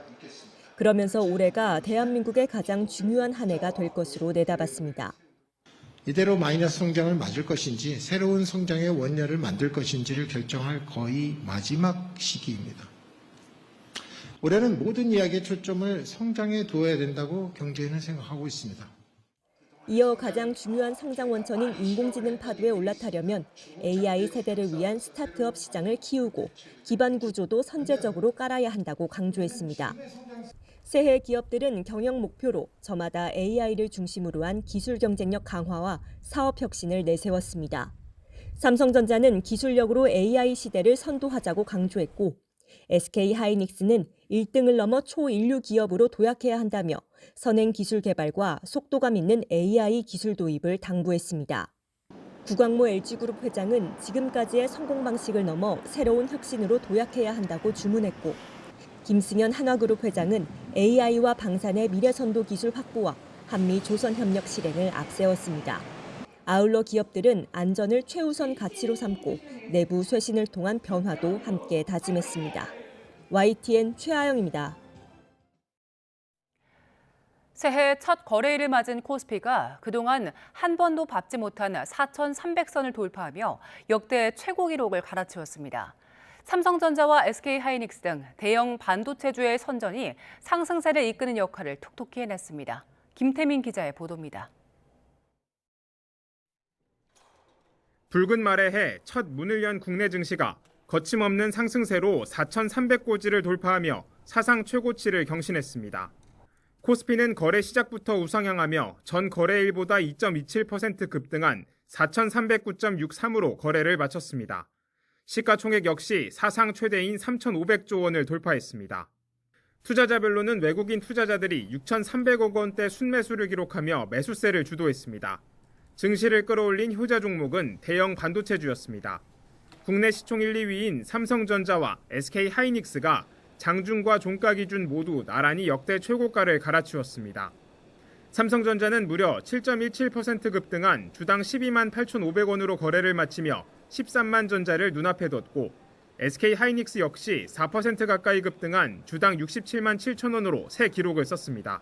그러면서 올해가 대한민국의 가장 중요한 한 해가 될 것으로 내다봤습니다. 이대로 마이너스 성장을 맞을 것인지 새로운 성장의 원년을 만들 것인지를 결정할 거의 마지막 시기입니다. 올해는 모든 이야기의 초점을 성장에 두어야 된다고 경제인은 생각하고 있습니다. 이어 가장 중요한 성장 원천인 인공지능 파도에 올라타려면 AI 세대를 위한 스타트업 시장을 키우고 기반 구조도 선제적으로 깔아야 한다고 강조했습니다. 새해 기업들은 경영 목표로 저마다 AI를 중심으로 한 기술 경쟁력 강화와 사업 혁신을 내세웠습니다. 삼성전자는 기술력으로 AI 시대를 선도하자고 강조했고 SK하이닉스는 1등을 넘어 초인류 기업으로 도약해야 한다며 선행 기술 개발과 속도감 있는 AI 기술 도입을 당부했습니다. 구광모 LG그룹 회장은 지금까지의 성공 방식을 넘어 새로운 혁신으로 도약해야 한다고 주문했고 김승현 한화그룹 회장은 AI와 방산의 미래선도 기술 확보와 한미 조선협력 실행을 앞세웠습니다. 아울러 기업들은 안전을 최우선 가치로 삼고 내부 쇄신을 통한 변화도 함께 다짐했습니다. YTN 최하영입니다. 새해 첫 거래일을 맞은 코스피가 그동안 한 번도 밟지 못한 4,300선을 돌파하며 역대 최고 기록을 갈아치웠습니다. 삼성전자와 SK하이닉스 등 대형 반도체주의 선전이 상승세를 이끄는 역할을 톡톡히 해냈습니다. 김태민 기자의 보도입니다. 붉은 말의 해 첫 문을 연 국내 증시가 거침없는 상승세로 4,300고지를 돌파하며 사상 최고치를 경신했습니다. 코스피는 거래 시작부터 우상향하며 전 거래일보다 2.27% 급등한 4,309.63으로 거래를 마쳤습니다. 시가총액 역시 사상 최대인 3,500조 원을 돌파했습니다. 투자자별로는 외국인 투자자들이 6,300억 원대 순매수를 기록하며 매수세를 주도했습니다. 증시를 끌어올린 효자 종목은 대형 반도체주였습니다. 국내 시총 1, 2위인 삼성전자와 SK하이닉스가 장중과 종가 기준 모두 나란히 역대 최고가를 갈아치웠습니다. 삼성전자는 무려 7.17% 급등한 주당 12만 8,500원으로 거래를 마치며 13만 전자를 눈앞에 뒀고 SK하이닉스 역시 4% 가까이 급등한 주당 67만 7천원으로 새 기록을 썼습니다.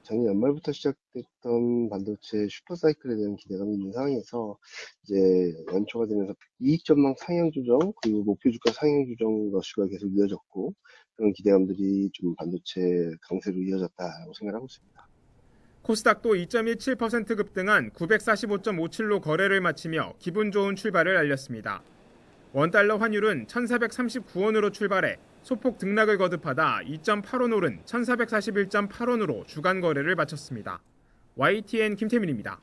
작년 연말부터 시작됐던 반도체 슈퍼사이클에 대한 기대감이 있는 상황에서 이제 연초가 되면서 이익 전망 상향 조정 그리고 목표 주가 상향 조정 러시가 계속 이어졌고 그런 기대감들이 좀 반도체 강세로 이어졌다고 생각하고 있습니다. 코스닥도 2.17% 급등한 945.57로 거래를 마치며 기분 좋은 출발을 알렸습니다. 원달러 환율은 1,439원으로 출발해 소폭 등락을 거듭하다 2.85원 오른 1,441.8원으로 주간 거래를 마쳤습니다. YTN 김태민입니다.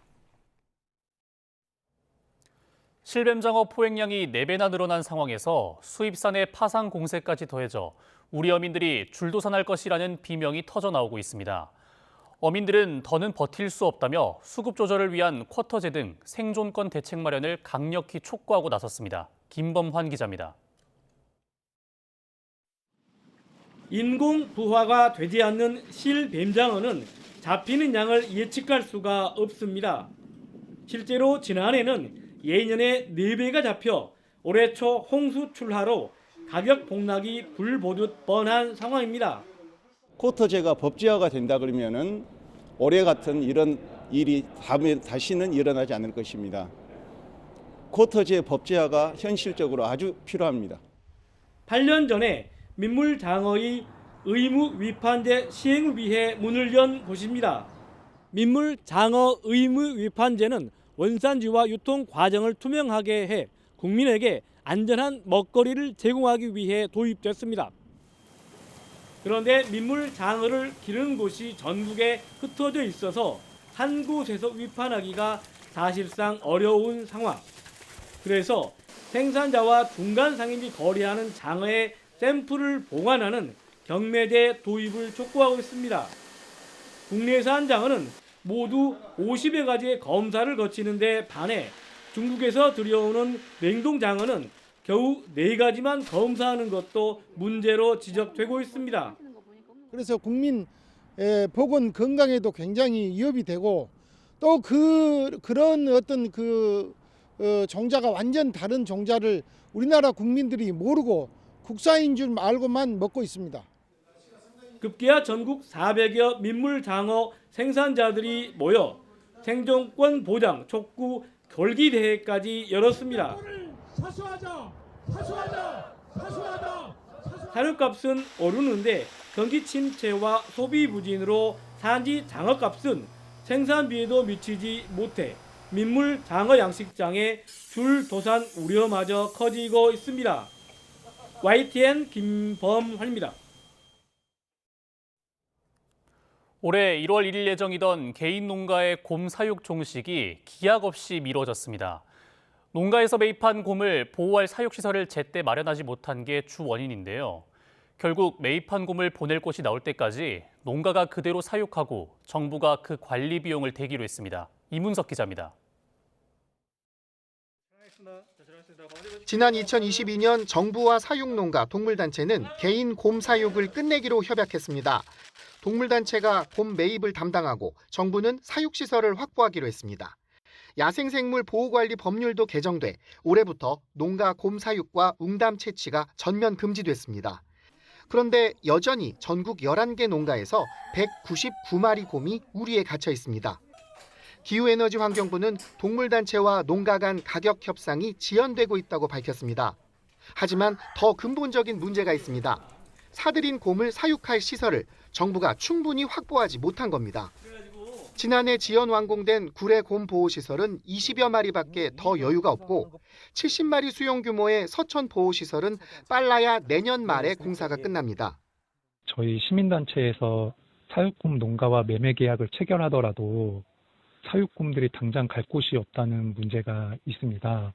실뱀장어 포획량이 4배나 늘어난 상황에서 수입산의 파상 공세까지 더해져 우리 어민들이 줄도산할 것이라는 비명이 터져나오고 있습니다. 어민들은 더는 버틸 수 없다며 수급 조절을 위한 쿼터제 등 생존권 대책 마련을 강력히 촉구하고 나섰습니다. 김범환 기자입니다. 인공 부화가 되지 않는 실뱀장어는 잡히는 양을 예측할 수가 없습니다. 실제로 지난해는 예년의 4배가 잡혀 올해 초 홍수 출하로 가격 폭락이 불보듯 뻔한 상황입니다. 쿼터제가 법제화가 된다 그러면은 올해 같은 이런 일이 다시는 일어나지 않을 것입니다. 쿼터제 법제화가 현실적으로 아주 필요합니다. 8년 전에 민물장어의 의무 위판제 시행을 위해 문을 연 곳입니다. 민물장어 의무 위판제는 원산지와 유통 과정을 투명하게 해 국민에게 안전한 먹거리를 제공하기 위해 도입됐습니다. 그런데 민물장어를 기르는 곳이 전국에 흩어져 있어서 한 곳에서 위판하기가 사실상 어려운 상황. 그래서 생산자와 중간 상인이 거래하는 장어의 샘플을 보관하는 경매제 도입을 촉구하고 있습니다. 국내산 장어는 모두 50여 가지의 검사를 거치는데 반해 중국에서 들여오는 냉동장어는 겨우 4가지만 검사하는 것도 문제로 지적되고 있습니다. 그래서 국민 보건 건강에도 굉장히 위협이 되고 또 그런 어떤 종자가 완전 다른 종자를 우리나라 국민들이 모르고 국산인 줄 알고만 먹고 있습니다. 급기야 전국 400여 민물장어 생산자들이 모여 생존권 보장 촉구 결기대회까지 열었습니다. 사료값은 오르는데 경기 침체와 소비 부진으로 산지 장어값은 생산비에도 미치지 못해 민물 장어 양식장의 줄 도산 우려마저 커지고 있습니다. YTN 김범환입니다. 올해 1월 1일 예정이던 개인 농가의 곰 사육 종식이 기약 없이 미뤄졌습니다. 농가에서 매입한 곰을 보호할 사육시설을 제때 마련하지 못한 게 주 원인인데요. 결국 매입한 곰을 보낼 곳이 나올 때까지 농가가 그대로 사육하고 정부가 그 관리 비용을 대기로 했습니다. 이문석 기자입니다. 지난 2022년 정부와 사육농가, 동물단체는 개인 곰 사육을 끝내기로 협약했습니다. 동물단체가 곰 매입을 담당하고 정부는 사육시설을 확보하기로 했습니다. 야생생물 보호관리 법률도 개정돼 올해부터 농가 곰 사육과 웅담 채취가 전면 금지됐습니다. 그런데 여전히 전국 11개 농가에서 199마리 곰이 우리에 갇혀 있습니다. 기후에너지환경부는 동물단체와 농가 간 가격 협상이 지연되고 있다고 밝혔습니다. 하지만 더 근본적인 문제가 있습니다. 사들인 곰을 사육할 시설을 정부가 충분히 확보하지 못한 겁니다. 지난해 지연 완공된 구례 곰 보호시설은 20여 마리밖에 더 여유가 없고 70마리 수용 규모의 서천 보호시설은 빨라야 내년 말에 공사가 끝납니다. 저희 시민단체에서 사육곰 농가와 매매 계약을 체결하더라도 사육곰들이 당장 갈 곳이 없다는 문제가 있습니다.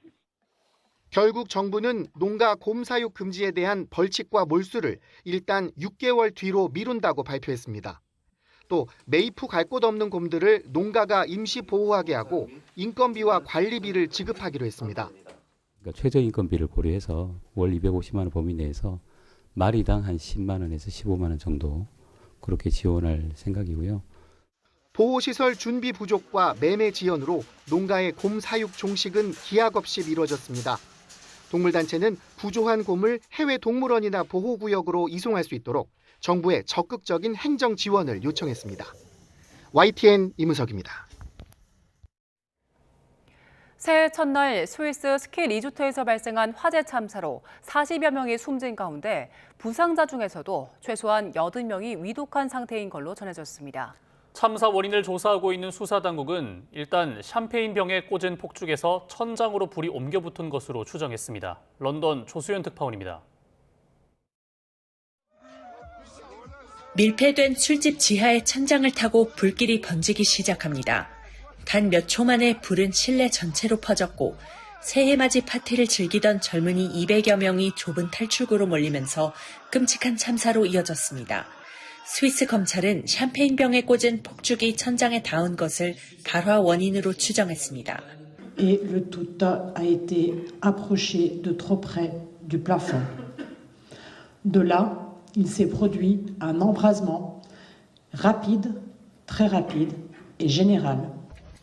결국 정부는 농가 곰 사육 금지에 대한 벌칙과 몰수를 일단 6개월 뒤로 미룬다고 발표했습니다. 또 매입 후 갈 곳 없는 곰들을 농가가 임시 보호하게 하고 인건비와 관리비를 지급하기로 했습니다. 그러니까 최저인건비를 고려해서 월 250만 원 범위 내에서 마리당 한 10만 원에서 15만 원 정도 그렇게 지원할 생각이고요. 보호시설 준비 부족과 매매 지연으로 농가의 곰 사육 종식은 기약 없이 미뤄졌습니다. 동물단체는 부조한 곰을 해외 동물원이나 보호구역으로 이송할 수 있도록 정부의 적극적인 행정 지원을 요청했습니다. YTN 이문석입니다. 새해 첫날 스위스 스키 리조트에서 발생한 화재 참사로 40여 명이 숨진 가운데 부상자 중에서도 최소한 80명이 위독한 상태인 걸로 전해졌습니다. 참사 원인을 조사하고 있는 수사당국은 일단 샴페인 병에 꽂은 폭죽에서 천장으로 불이 옮겨 붙은 것으로 추정했습니다. 런던 조수연 특파원입니다. 밀폐된 술집 지하의 천장을 타고 불길이 번지기 시작합니다. 단 몇 초 만에 불은 실내 전체로 퍼졌고 새해맞이 파티를 즐기던 젊은이 200여 명이 좁은 탈출구로 몰리면서 끔찍한 참사로 이어졌습니다. 스위스 검찰은 샴페인병에 꽂은 폭죽이 천장에 닿은 것을 발화 원인으로 추정했습니다. Et le tout a été approché de trop près du plafond. De là, il s'est produit un embrasement rapide, très rapide et général.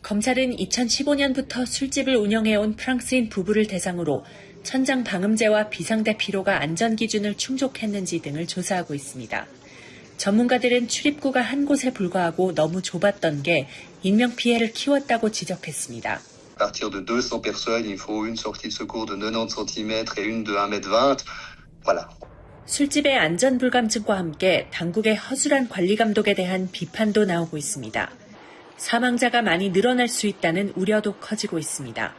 검찰은 2015년부터 술집을 운영해온 프랑스인 부부를 대상으로 천장 방음제와 비상대 피로가 안전 기준을 충족했는지 등을 조사하고 있습니다. 전문가들은 출입구가 한 곳에 불과하고 너무 좁았던 게 인명피해를 키웠다고 지적했습니다. À partir de 200 personnes, il faut une sortie de secours de 90 cm et une de 1m20. Voilà. 술집의 안전 불감증과 함께 당국의 허술한 관리 감독에 대한 비판도 나오고 있습니다. 사망자가 많이 늘어날 수 있다는 우려도 커지고 있습니다.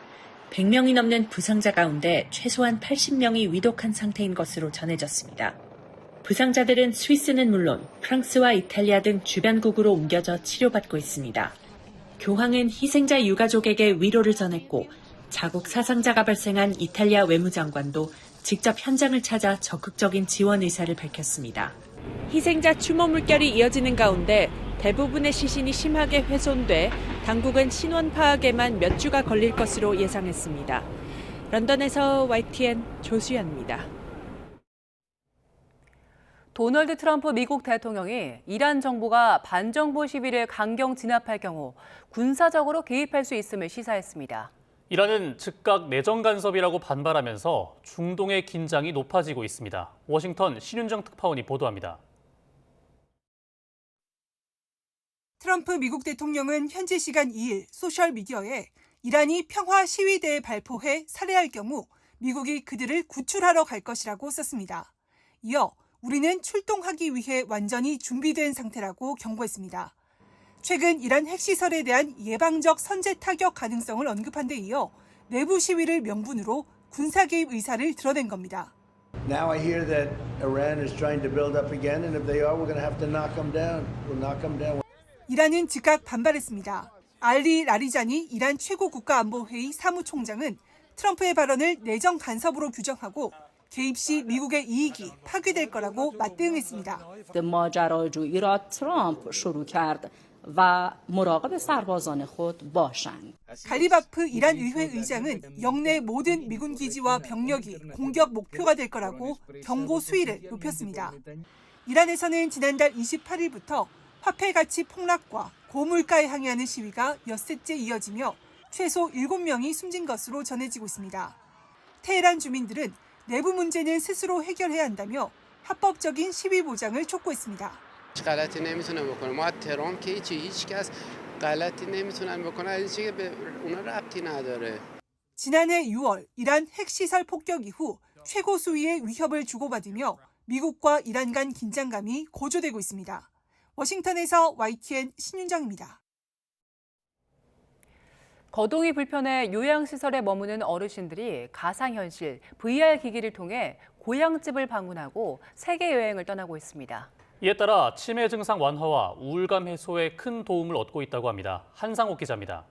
100명이 넘는 부상자 가운데 최소한 80명이 위독한 상태인 것으로 전해졌습니다. 부상자들은 스위스는 물론 프랑스와 이탈리아 등 주변국으로 옮겨져 치료받고 있습니다. 교황은 희생자 유가족에게 위로를 전했고 자국 사상자가 발생한 이탈리아 외무장관도 직접 현장을 찾아 적극적인 지원 의사를 밝혔습니다. 희생자 추모 물결이 이어지는 가운데 대부분의 시신이 심하게 훼손돼 당국은 신원 파악에만 몇 주가 걸릴 것으로 예상했습니다. 런던에서 YTN 조수연입니다. 도널드 트럼프 미국 대통령이 이란 정부가 반정부 시위를 강경 진압할 경우 군사적으로 개입할 수 있음을 시사했습니다. 이란은 즉각 내정 간섭이라고 반발하면서 중동의 긴장이 높아지고 있습니다. 워싱턴 신윤정 특파원이 보도합니다. 트럼프 미국 대통령은 현지 시간 2일 소셜미디어에 이란이 평화 시위대에 발포해 살해할 경우 미국이 그들을 구출하러 갈 것이라고 썼습니다. 이어 우리는 출동하기 위해 완전히 준비된 상태라고 경고했습니다. 최근 이란 핵시설에 대한 예방적 선제 타격 가능성을 언급한 데 이어 내부 시위를 명분으로 군사 개입 의사를 드러낸 겁니다. Now I hear that Iran is trying to build up again, and if they are, we're going to have to knock them down. We'll knock them down. 이란은 즉각 반발했습니다. 알리 라리자니 이란 최고국가안보회의 사무총장은 트럼프의 발언을 내정 간섭으로 규정하고 개입 시 미국의 이익이 파괴될 거라고 맞대응했습니다. ماجراجویی را ترامپ شروع کرد و مراقب سربازان خود باشند. 갈리바프 이란 의회 의장은 영내 모든 미군 기지와 병력이 공격 목표가 될 거라고 경고 수위를 높였습니다. 이란에서는 지난달 28일부터 화폐 가치 폭락과 고물가에 항의하는 시위가 엿새째 이어지며 최소 7명이 숨진 것으로 전해지고 있습니다. 테헤란 주민들은 내부 문제는 스스로 해결해야 한다며 합법적인 시위 보장을 촉구했습니다. غلطی نمیتونه بکنه. ما تهران که هیچ کس غلطی نمیتونن بکنه. از چیزی به اونا ربطی نداره. 지난해 6월 이란 핵시설 폭격 이후 최고 수위의 위협을 주고받으며 미국과 이란 간 긴장감이 고조되고 있습니다. 워싱턴에서 YTN 신윤정입니다. 거동이 불편해 요양시설에 머무는 어르신들이 가상현실, VR 기기를 통해 고향집을 방문하고 세계 여행을 떠나고 있습니다. 이에 따라 치매 증상 완화와 우울감 해소에 큰 도움을 얻고 있다고 합니다. 한상옥 기자입니다.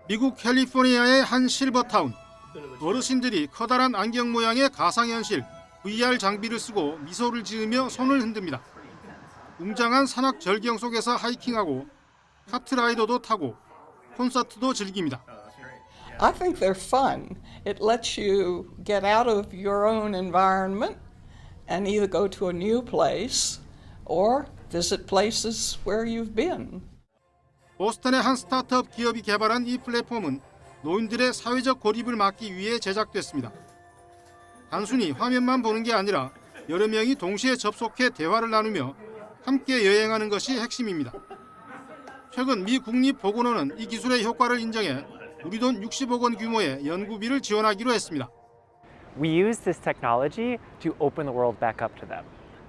미국 캘리포니아의 한 실버타운. 어르신들이 커다란 안경 모양의 가상현실 VR 장비를 쓰고 미소를 지으며 손을 흔듭니다. 웅장한 산악 절경 속에서 하이킹하고 카트라이더도 타고 콘서트도 즐깁니다. I think they're fun. It lets you get out of your own environment and either go to a new place or visit places where you've been. 보스턴의 한 스타트업 기업이 개발한 이 플랫폼은 노인들의 사회적 고립을 막기 위해 제작됐습니다. 단순히 화면만 보는 게 아니라 여러 명이 동시에 접속해 대화를 나누며 함께 여행하는 것이 핵심입니다. 최근 미 국립보건원은 이 기술의 효과를 인정해 우리 돈 60억 원 규모의 연구비를 지원하기로 했습니다. We use this technology to open the world back up to them.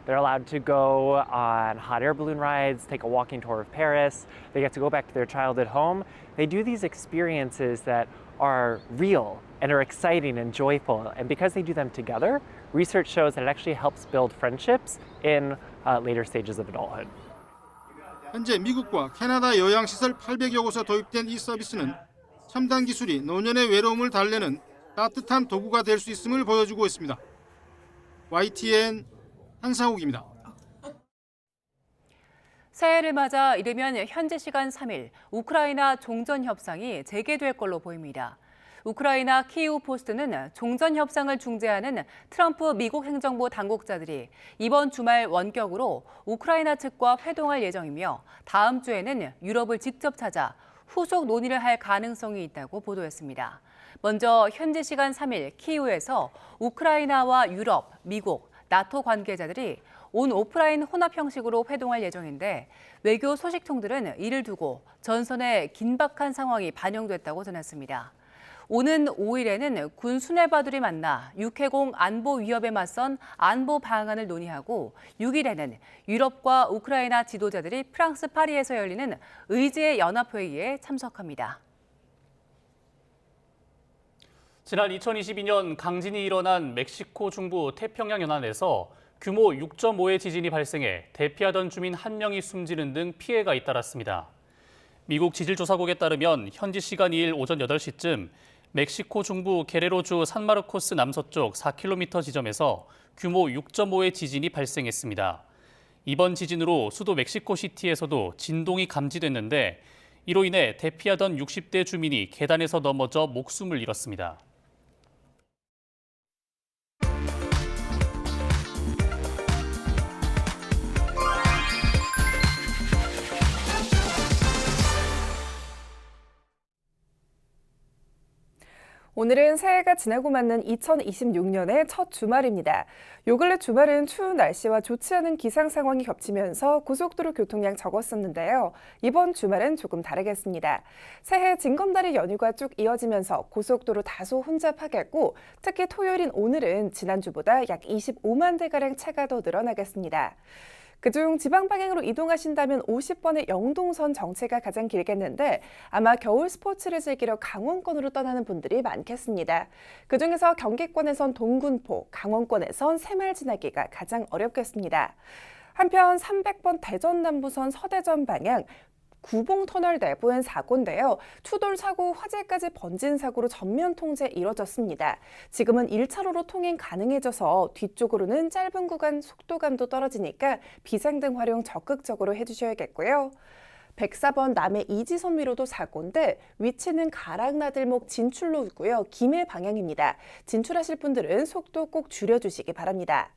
They're allowed to go on hot air balloon rides, take a walking tour of Paris. They get to go back to their childhood home. They do these experiences that are real and are exciting and joyful. And because they do them together, research shows that it actually helps build friendships in later stages of adulthood. 현재 미국과 캐나다 요양시설 800여 곳에 도입된 이 서비스는 첨단 기술이 노년의 외로움을 달래는 따뜻한 도구가 될 수 있음을 보여주고 있습니다. YTN 한상욱입니다. 새해를 맞아 이르면 현지 시간 3일 우크라이나 종전 협상이 재개될 걸로 보입니다. 우크라이나 키이우 포스트는 종전 협상을 중재하는 트럼프 미국 행정부 당국자들이 이번 주말 원격으로 우크라이나 측과 회동할 예정이며 다음 주에는 유럽을 직접 찾아 후속 논의를 할 가능성이 있다고 보도했습니다. 먼저 현지 시간 3일 키이우에서 우크라이나와 유럽, 미국, 나토 관계자들이 온 오프라인 혼합 형식으로 회동할 예정인데 외교 소식통들은 이를 두고 전선의 긴박한 상황이 반영됐다고 전했습니다. 오는 5일에는 군 수뇌바들이 만나 육해공 안보 위협에 맞선 안보 방안을 논의하고 6일에는 유럽과 우크라이나 지도자들이 프랑스 파리에서 열리는 의제의 연합회의에 참석합니다. 지난 2022년 강진이 일어난 멕시코 중부 태평양 연안에서 규모 6.5의 지진이 발생해 대피하던 주민 1명이 숨지는 등 피해가 잇따랐습니다. 미국 지질조사국에 따르면 현지 시간 2일 오전 8시쯤 멕시코 중부 게레로주 산마르코스 남서쪽 4km 지점에서 규모 6.5의 지진이 발생했습니다. 이번 지진으로 수도 멕시코시티에서도 진동이 감지됐는데 이로 인해 대피하던 60대 주민이 계단에서 넘어져 목숨을 잃었습니다. 오늘은 새해가 지나고 맞는 2026년의 첫 주말입니다. 요 근래 주말은 추운 날씨와 좋지 않은 기상 상황이 겹치면서 고속도로 교통량 적었었는데요. 이번 주말은 조금 다르겠습니다. 새해 징검다리 연휴가 쭉 이어지면서 고속도로 다소 혼잡하겠고 특히 토요일인 오늘은 지난주보다 약 25만 대가량 차가 더 늘어나겠습니다. 그중 지방 방향으로 이동하신다면 50번의 영동선 정체가 가장 길겠는데 아마 겨울 스포츠를 즐기러 강원권으로 떠나는 분들이 많겠습니다. 그중에서 경기권에선 동군포, 강원권에선 새마을 지나기가 가장 어렵겠습니다. 한편 300번 대전 남부선 서대전 방향 구봉터널 내부엔 사고인데요. 추돌 사고 화재까지 번진 사고로 전면 통제 이뤄졌습니다. 지금은 1차로로 통행 가능해져서 뒤쪽으로는 짧은 구간 속도감도 떨어지니까 비상등 활용 적극적으로 해주셔야겠고요. 104번 남해 이지선 위로도 사고인데 위치는 가락나들목 진출로고요. 김해 방향입니다. 진출하실 분들은 속도 꼭 줄여주시기 바랍니다.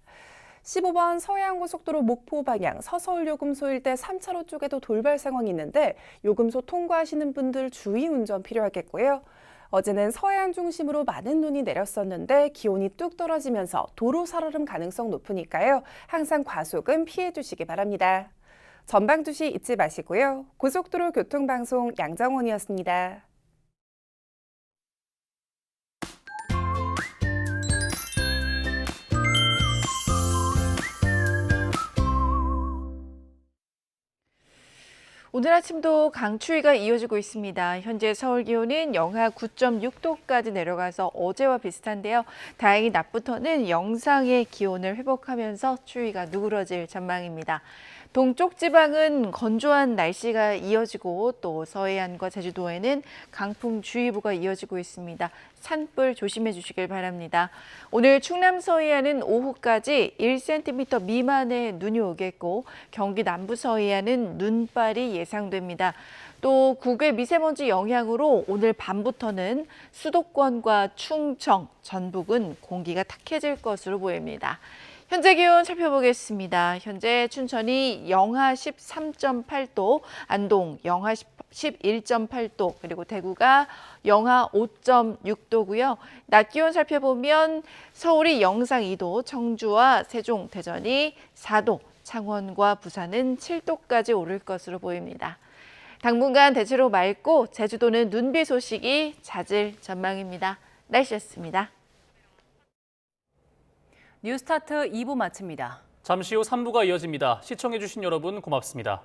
15번 서해안고속도로 목포 방향 서서울요금소 일대 3차로 쪽에도 돌발 상황이 있는데 요금소 통과하시는 분들 주의 운전 필요하겠고요. 어제는 서해안 중심으로 많은 눈이 내렸었는데 기온이 뚝 떨어지면서 도로 살얼음 가능성 높으니까요. 항상 과속은 피해 주시기 바랍니다. 전방 주시 잊지 마시고요. 고속도로 교통방송 양정원이었습니다. 오늘 아침도 강추위가 이어지고 있습니다. 현재 서울 기온은 영하 9.6도까지 내려가서 어제와 비슷한데요. 다행히 낮부터는 영상의 기온을 회복하면서 추위가 누그러질 전망입니다. 동쪽 지방은 건조한 날씨가 이어지고 또 서해안과 제주도에는 강풍주의보가 이어지고 있습니다. 산불 조심해 주시길 바랍니다. 오늘 충남 서해안은 오후까지 1cm 미만의 눈이 오겠고 경기 남부 서해안은 눈발이 예상됩니다. 또 국외 미세먼지 영향으로 오늘 밤부터는 수도권과 충청, 전북은 공기가 탁해질 것으로 보입니다. 현재 기온 살펴보겠습니다. 현재 춘천이 영하 13.8도, 안동 영하 11.8도, 그리고 대구가 영하 5.6도고요. 낮 기온 살펴보면 서울이 영상 2도, 청주와 세종, 대전이 4도, 창원과 부산은 7도까지 오를 것으로 보입니다. 당분간 대체로 맑고 제주도는 눈비 소식이 잦을 전망입니다. 날씨였습니다. 뉴스타트 2부 마칩니다. 잠시 후 3부가 이어집니다. 시청해주신 여러분 고맙습니다.